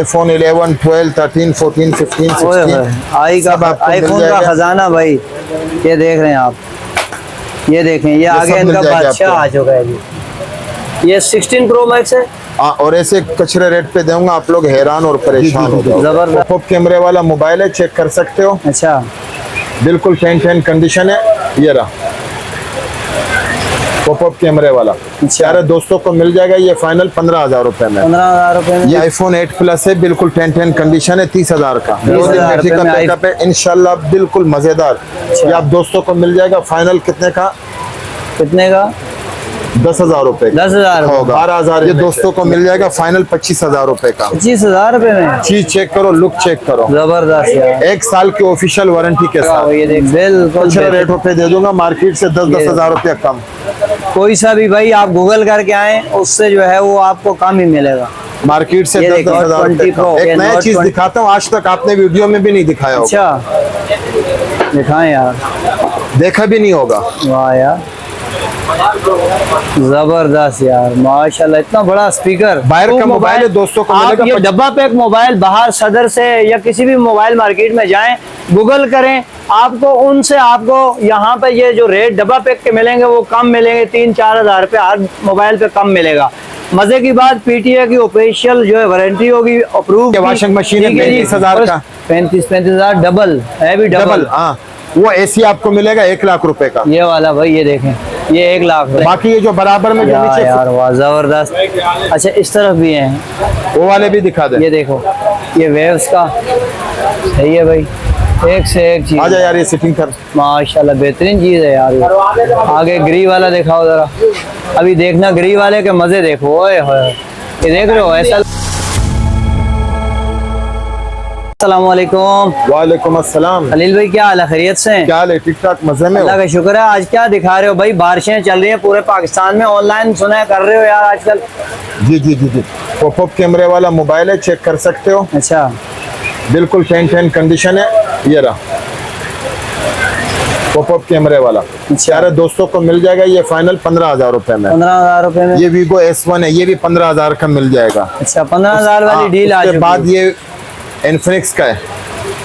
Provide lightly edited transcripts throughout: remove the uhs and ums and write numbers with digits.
iPhone 11, 12, 13, 14, 15, 16 iPhone का खजाना भाई। ये देख रहे हैं आप, ये देखें, ये आगे इनका बादशाह आ चुका है जी। ये 16 प्रो मैक्स है। और ऐसे कचरे रेट पे दूंगा, आप लोग हैरान और परेशान हो जाओगे। जबरदस्त पॉपअप कैमरे वाला मोबाइल है, चेक कर सकते हो। अच्छा, बिल्कुल 10 कंडीशन है। ये रहा पॉपअप कैमरे वाला। सारे दोस्तों को मिल जाएगा ये फाइनल 15,000 रुपए में। 15,000 रुपए में। ये iPhone 8 प्लस है, बिल्कुल 10 कंडीशन है, 30,000 का। 30,000 बैटरी का में बैकअप है इंशाल्लाह, बिल्कुल मजेदार। ये आप दोस्तों को मिल जाएगा फाइनल कितने का? कितने का? 10,000 रुपए। 10,000 होगा 12,000। ये दोस्तों को मिल जाएगा फाइनल 25,000 रुपए का। 25,000 रुपए में। चीज चेक करो, लुक चेक करो। जबरदस्त यार। 1 साल की ऑफिशियल वारंटी के साथ। ये देख, बिल्कुल अच्छा रेट पे दे दूंगा, मार्केट से 10,000 रुपया कम। कोई सा भी भाई आप गूगल करके आए, उससे जो है वो आपको कम ही मिलेगा मार्केट से। 10,000 रुपए कम। एक नया चीज दिखाता हूँ, आज तक आपने वीडियो में भी नहीं दिखाया होगा। अच्छा, दिखाएं यार, देखा भी नहीं होगा। वाह यार, जबरदस्त यार, माशाल्लाह। इतना बड़ा स्पीकर, बाहर का मोबाइल है, दोस्तों को आप मिलेगा ये डब्बा पैक मोबाइल बाहर सदर से या किसी भी मोबाइल मार्केट में जाएं, गूगल करें, आपको उनसे आपको यहाँ पे ये जो रेट डब्बा पैक के मिलेंगे वो कम मिलेंगे। 3-4 हज़ार रुपये हर मोबाइल पे कम मिलेगा। मजे की बात, PTA की ऑफिशियल जो है वारंटी होगी, अप्रूव। वॉशिंग मशीन है 35,000 का। 35,000 डबल है भी डबल। हाँ, वो AC आपको मिलेगा 1 लाख रुपए का। ये वाला भाई, ये देखें, ये 1 लाख। बाकी ये जो बराबर में जो नीचे यार वाह, जबरदस्त। अच्छा, इस तरफ भी हैं, वो वाले भी दिखा दे। ये देखो, ये वेव्स का सही है भाई, एक से एक चीज। आजा यार, ये सिटिंग कर। माशाल्लाह, बेहतरीन चीज है यार ये। आगे ग्री वाला दिखाओ जरा, अभी देखना ग्री वाले के मजे देखो। ओए होए, ये देख रहे हो ऐसा। अस्सलाम वालेकुम। वालेकुम अस्सलाम। खलील भाई, क्या हाल है? खैरियत से हैं? क्या हाल है? ठीक ठाक, मजे में हो? अल्लाह का शुक्र है। आज क्या दिखा रहे हो भाई? बारिशें चल रही हैं पूरे पाकिस्तान में, ऑनलाइन सुना कर रहे हो यार आजकल। जी जी जी जी, पॉपअप कैमरे वाला मोबाइल है, चेक कर सकते हो। अच्छा, बिल्कुल 10 कंडीशन है। ये रहा पॉपअप कैमरे वाला। सारे दोस्तों को मिल जाएगा ये फाइनल 15,000 रुपए में। 15,000 रुपए में। ये Vivo S1 है, ये भी 15,000 का मिल जाएगा। अच्छा, 15,000 वाली डील आ उसके चुकी है। बाद ये इन्फिनिक्स का है,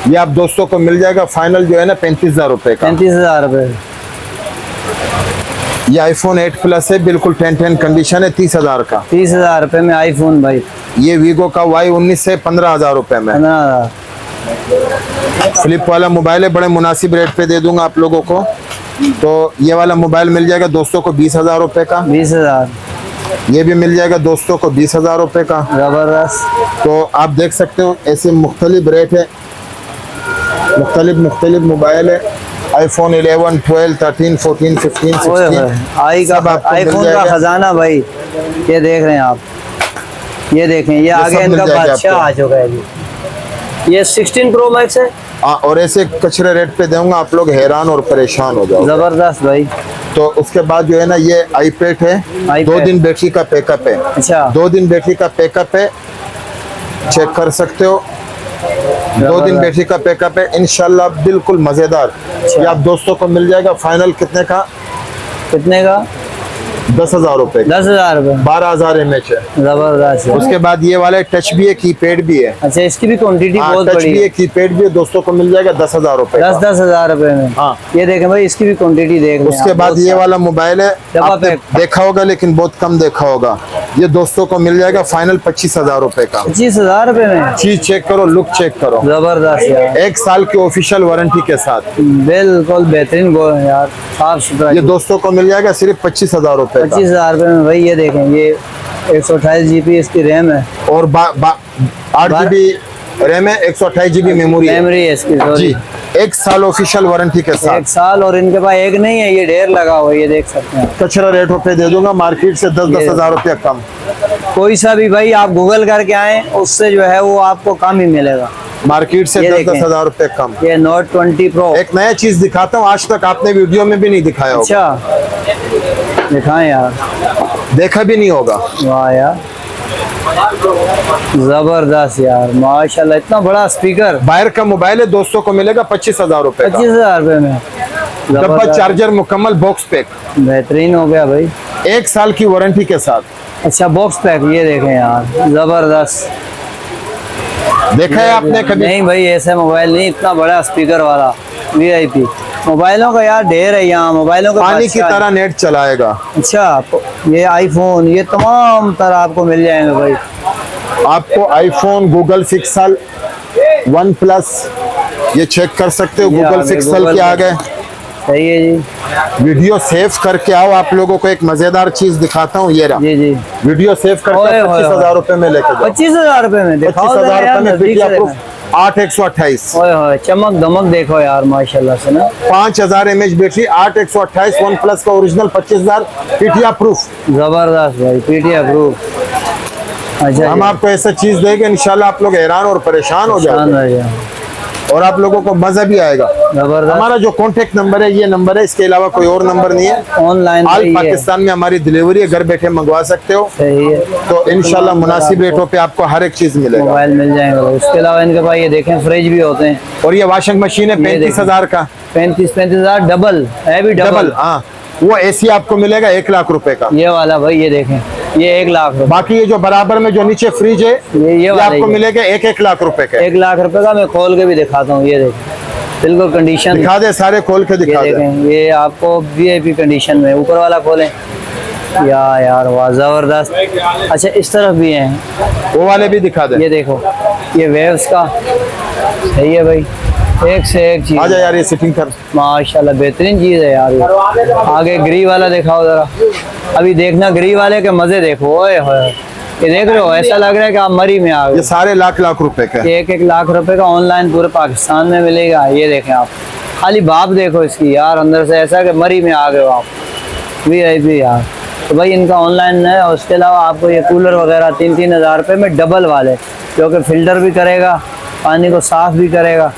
ये आप दोस्तों को मिल जाएगा फाइनल जो है ना 35,000 रुपए का। 35,000 रुपए। ये iPhone 8 प्लस है, बिल्कुल 10 कंडीशन है, 30,000 का। 30,000 रुपए में आईफोन भाई। ये Vivo का Y19 है, 15,000 रुपए में। 15,000। फ्लिप वाला मोबाइल है, बड़े मुनासिब रेट पे दे दूंगा आप लोगों को। तो ये वाला मोबाइल मिल जाएगा दोस्तों को 20,000 रुपए का। 20,000। ये भी मिल जाएगा दोस्तों को 20,000 रुपए का। जबरदस्त। तो आप देख सकते हो ऐसे मुख्तलिफ रेट है, मुख्तलिफ मोबाइल है। iPhone 11, 12, 13, 14, 15, 16 आईफोन का खजाना भाई। ये देख रहे हैं आप, ये देखें, ये आगे इनका बादशाह आ चुका है जी। ये 16 प्रो मैक्स है। और ऐसे कचरे रेट पे दूंगा, आप लोग हैरान और परेशान हो जाओगे। जबरदस्त भाई। तो उसके बाद जो है ना ये iPad है, 2 दिन बैटरी का पैकअप है। अच्छा, 2 दिन बैटरी का पैकअप है, चेक कर सकते हो। 2 दिन बैटरी का पैकअप है इंशाल्लाह, बिल्कुल मजेदार। ये आप दोस्तों को मिल जाएगा फाइनल कितने का? कितने का? 10,000 रुपए। 10,000 रुपए। 12,000 mAh है। जबरदस्त। उसके बाद ये वाला टच भी है, कीपैड भी है। अच्छा, इसकी भी क्वांटिटी बहुत टच बड़ी भी है। है, कीपैड भी है, दोस्तों को मिल जाएगा 10,000 रुपए। 10,000 रुपए में। हाँ, ये देखें भाई, इसकी भी क्वांटिटी देख लें। उसके बाद ये वाला मोबाइल है, आपने देखा होगा लेकिन बहुत कम देखा होगा। ये दोस्तों को मिल जाएगा फाइनल 25,000 रुपए का। 25,000 रुपए में। चीज चेक करो, लुक चेक करो। जबरदस्त यार, 1 साल की ऑफिशियल वारंटी के साथ। बिल्कुल बेहतरीन गो है यार, साफ सुथरा। ये दोस्तों को मिल जाएगा सिर्फ 25,000 रुपए का। 25,000 रुपए में भाई। ये देखें, ये 128 GB इसकी रैम है और 8 GB रैम है, 128 GB मेमोरी है इसकी। जी, 1 साल ऑफिशियल वारंटी के साथ। 1 साल। और इनके पास एक नहीं है, ये ढेर लगा हुआ है, ये देख सकते हैं। कचरा रेटों पे दे दूंगा, मार्केट से 10-10 हजार रुपया कम। कोई सा भी भाई आप गूगल करके आए, उससे जो है वो आपको कम ही मिलेगा मार्केट से। 10-10 हजार रुपए कम। ये Note 20 Pro। एक नया चीज दिखाता हूँ, आज तक आपने वीडियो में भी नहीं दिखाया होगा। अच्छा, दिखाएं यार, देखा भी नहीं होगा। वाह यार, जबरदस्त यार, माशाल्लाह। इतना बड़ा स्पीकर। बाहर का मोबाइल है, दोस्तों को मिलेगा 25,000 रुपए का। 25,000 रुपए में। डब्बा चार्जर मुकम्मल बॉक्स पैक, बेहतरीन हो गया भाई। 1 साल की वारंटी के साथ। अच्छा, बॉक्स पैक। ये देखें यार, जबरदस्त। देखा है आपने कभी? नहीं भाई, ऐसे मोबाइल नहीं, इतना बड़ा स्पीकर वाला VIP। मोबाइलों का यार ढेर है यहाँ, मोबाइलों का पानी की तरह नेट चलाएगा। अच्छा, ये आईफोन, ये तमाम तरह आपको मिल जाएंगे भाई। आपको iPhone, Google pixel, one plus, ये चेक कर सकते हो। ये गूगल आगे पिक्सल Google के आ गए। सही है जी। वीडियो सेव करके आओ, आप लोगों को एक मजेदार चीज दिखाता हूँ। ये रहा जी जी, वीडियो सेव करके ओए, ओए, 25,000 रुपए में लेके जाओ। 25,000 रुपए में दिखाओ 25,000 जरा यार, रुपए में नजदीक पीटीआई से प्रूफ देखो। 8/128। ओए होए, चमक दमक देखो यार माशाल्लाह से ना। 5000 mAh बैटरी, 8/128, वन प्लस का ओरिजिनल 25,000 पीटीआई प्रूफ। जबरदस्त भाई, PTI प्रूफ। अच्छा हम जी, आपको ऐसा चीज देंगे इंशाल्लाह आप लोग हैरान और परेशान हो शान जाएंगे, रह जाए। और आप लोगों को मजा भी आएगा। जबरदस्त। हमारा जो कॉन्टेक्ट नंबर है ये नंबर है, इसके अलावा कोई और नंबर नहीं है। ऑनलाइन ऑल सही है, पाकिस्तान में हमारी डिलीवरी है, घर बैठे मंगवा सकते हो। सही है। तो इंशाल्लाह मुनासिब रेटों पे आपको हर एक चीज मिलेगा। मोबाइल मिल जाएंगे भाई। उसके अलावा इनके पास ये देखें फ्रिज भी होते हैं। और ये वॉशिंग मशीन है ये 35,000 का, 35,000 डबल है भी, डबल। हाँ, वो AC आपको मिलेगा 1 लाख रुपए का। ये वाला भाई, ये देखें, ये 1 लाख रुपए। बाकी ये जो बराबर में जो नीचे फ्रिज है ये वाला आपको ही है। मिलेगा 1-1 लाख रुपए का। 1 लाख रुपए का। मैं खोल के भी दिखाता हूँ, ये देखें, बिल्कुल कंडीशन। दिखा दे, सारे खोल के ये दिखा दे। देखें, ये आपको VIP कंडीशन में। ऊपर वाला खोलें यार, वाह जबरदस्त। अच्छा, इस तरफ भी हैं, वो वाले भी दिखा दे। ये देखो, ये वेव्स का। सही है भाई, एक से एक चीज। आजा यार, ये सिटिंग कर। माशाल्लाह बेहतरीन चीज है यार ये। आगे ग्री वाला दिखाओ जरा। अभी देखना ग्री वाले के मजे देखो। ओए होए, ये देख रहे हो, ऐसा लग रहा है कि आप मरी में आ ये गए। सारे लाख रुपए का। 1-1 लाख रुपए का ऑनलाइन पूरे पाकिस्तान में मिलेगा। ये देखें आप, खाली बाप देखो इसकी यार, अंदर से ऐसा कि मरी में आ गए हो आप। VIP यार। तो भाई इनका ऑनलाइन है। और उसके अलावा आपको ये कूलर वगैरह 3-3 हज़ार रुपये में डबल वाले, जो कि फिल्टर भी करेगा, पानी को साफ भी करेगा,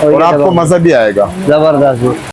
और ये आपको मजा भी आएगा। जबरदस्त।